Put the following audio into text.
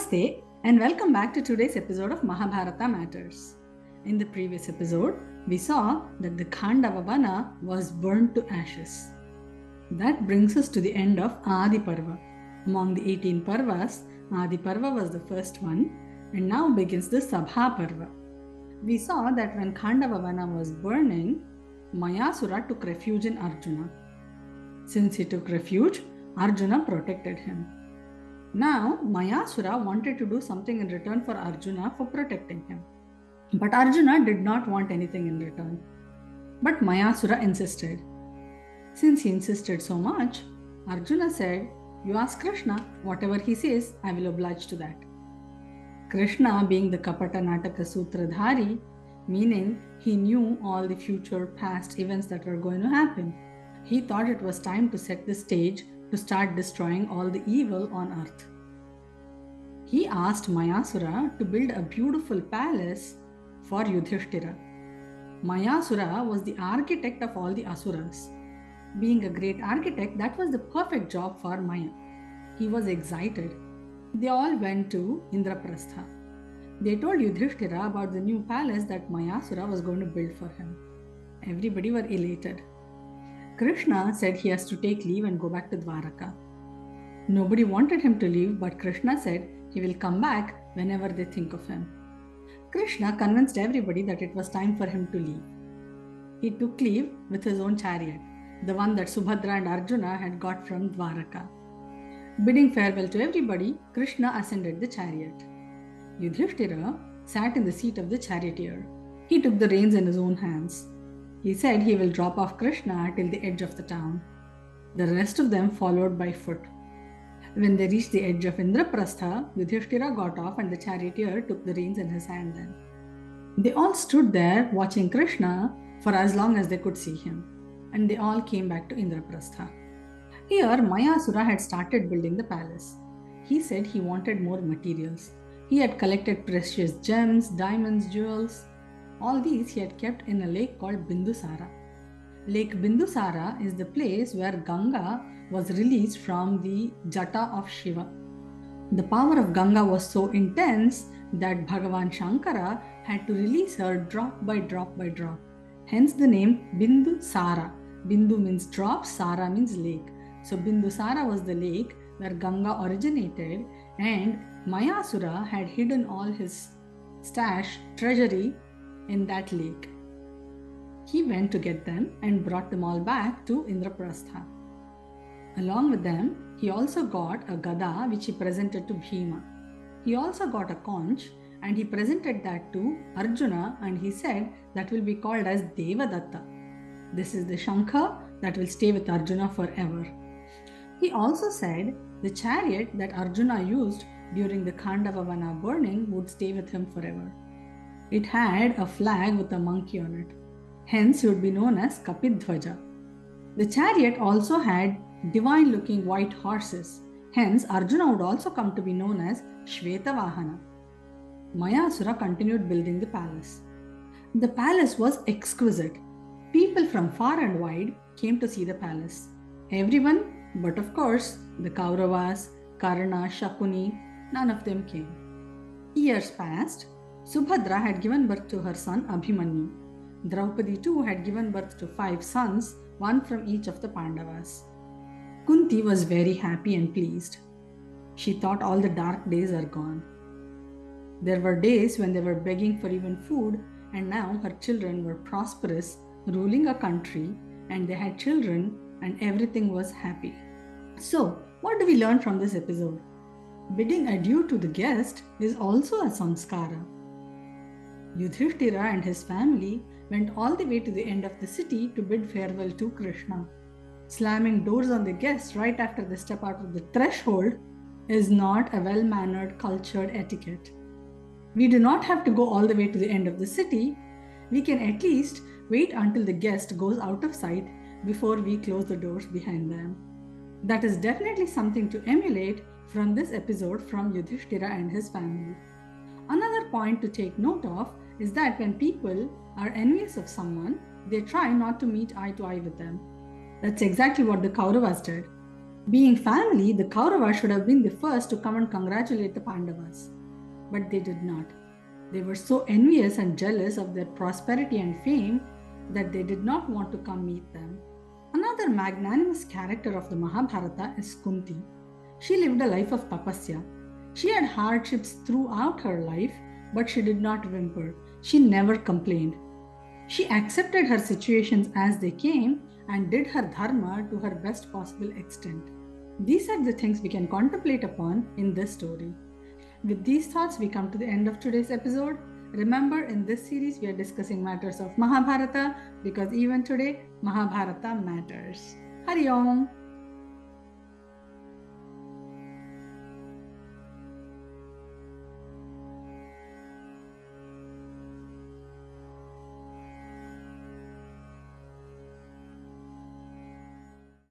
Namaste and welcome back to today's episode of Mahabharata Matters. In the previous episode, we saw that the Khandava Vana was burnt to ashes. That brings us to the end of Adi Parva. Among the 18 Parvas, Adi Parva was the first one, and now begins the Sabhā Parva. We saw that when Khandava Vana was burning, Mayasura took refuge in Arjuna. Since he took refuge, Arjuna protected him. Now, Mayasura wanted to do something in return for Arjuna for protecting him. But Arjuna did not want anything in return. But Mayasura insisted. Since he insisted so much, Arjuna said, "You ask Krishna, whatever he says, I will oblige to that." Krishna, being the Kapata Nataka Sutradhari, meaning he knew all the future past events that were going to happen, he thought it was time to set the stage to start destroying all the evil on earth. He asked Mayasura to build a beautiful palace for Yudhiṣṭhira. Mayasura was the architect of all the asuras. Being a great architect, that was the perfect job for Maya. He was excited. They all went to Indraprastha. They told Yudhiṣṭhira about the new palace that Mayasura was going to build for him. Everybody were elated. Krishna said he has to take leave and go back to Dwaraka. Nobody wanted him to leave, but Krishna said he will come back whenever they think of him. Krishna convinced everybody that it was time for him to leave. He took leave with his own chariot, the one that Subhadra and Arjuna had got from Dwaraka. Bidding farewell to everybody, Krishna ascended the chariot. Yudhiṣṭhira sat in the seat of the charioteer. He took the reins in his own hands. He said he will drop off Krishna till the edge of the town. The rest of them followed by foot. When they reached the edge of Indraprastha, Yudhiṣṭhira got off and the charioteer took the reins in his hand then. They all stood there watching Krishna for as long as they could see him, and they all came back to Indraprastha. Here, Mayasura had started building the palace. He said he wanted more materials. He had collected precious gems, diamonds, jewels. All these he had kept in a lake called Bindusara. Lake Bindusara is the place where Ganga was released from the Jata of Shiva. The power of Ganga was so intense that Bhagavan Shankara had to release her drop by drop by drop. Hence the name Bindusara. Bindu means drop, Sara means lake. So Bindusara was the lake where Ganga originated, and Mayasura had hidden all his treasury in that lake. He went to get them and brought them all back to Indraprastha. Along with them, he also got a gada which he presented to Bhima. He also got a conch and he presented that to Arjuna, and he said that will be called as Devadatta. This is the Shankha that will stay with Arjuna forever. He also said the chariot that Arjuna used during the Khandava Vana burning would stay with him forever. It had a flag with a monkey on it. Hence, he would be known as Kapidhwaja. The chariot also had divine-looking white horses. Hence, Arjuna would also come to be known as Shvetavahana. Mayasura continued building the palace. The palace was exquisite. People from far and wide came to see the palace. Everyone, but of course, the Kauravas, Karna, Shakuni, none of them came. Years passed. Subhadra had given birth to her son Abhimanyu. Draupadi too had given birth to 5 sons, one from each of the Pandavas. Kunti was very happy and pleased. She thought all the dark days are gone. There were days when they were begging for even food, and now her children were prosperous, ruling a country, and they had children, and everything was happy. So, what do we learn from this episode? Bidding adieu to the guest is also a sanskara. Yudhiṣṭhira and his family went all the way to the end of the city to bid farewell to Krishna. Slamming doors on the guests right after they step out of the threshold is not a well-mannered, cultured etiquette. We do not have to go all the way to the end of the city. We can at least wait until the guest goes out of sight before we close the doors behind them. That is definitely something to emulate from this episode from Yudhiṣṭhira and his family. Another point to take note of is that when people are envious of someone, they try not to meet eye to eye with them. That's exactly what the Kauravas did. Being family, the Kauravas should have been the first to come and congratulate the Pandavas. But they did not. They were so envious and jealous of their prosperity and fame that they did not want to come meet them. Another magnanimous character of the Mahabharata is Kunti. She lived a life of tapasya. She had hardships throughout her life, but she did not whimper. She never complained. She accepted her situations as they came and did her dharma to her best possible extent. These are the things we can contemplate upon in this story. With these thoughts, we come to the end of today's episode. Remember, in this series, we are discussing matters of Mahabharata because even today, Mahabharata matters. Hari Om!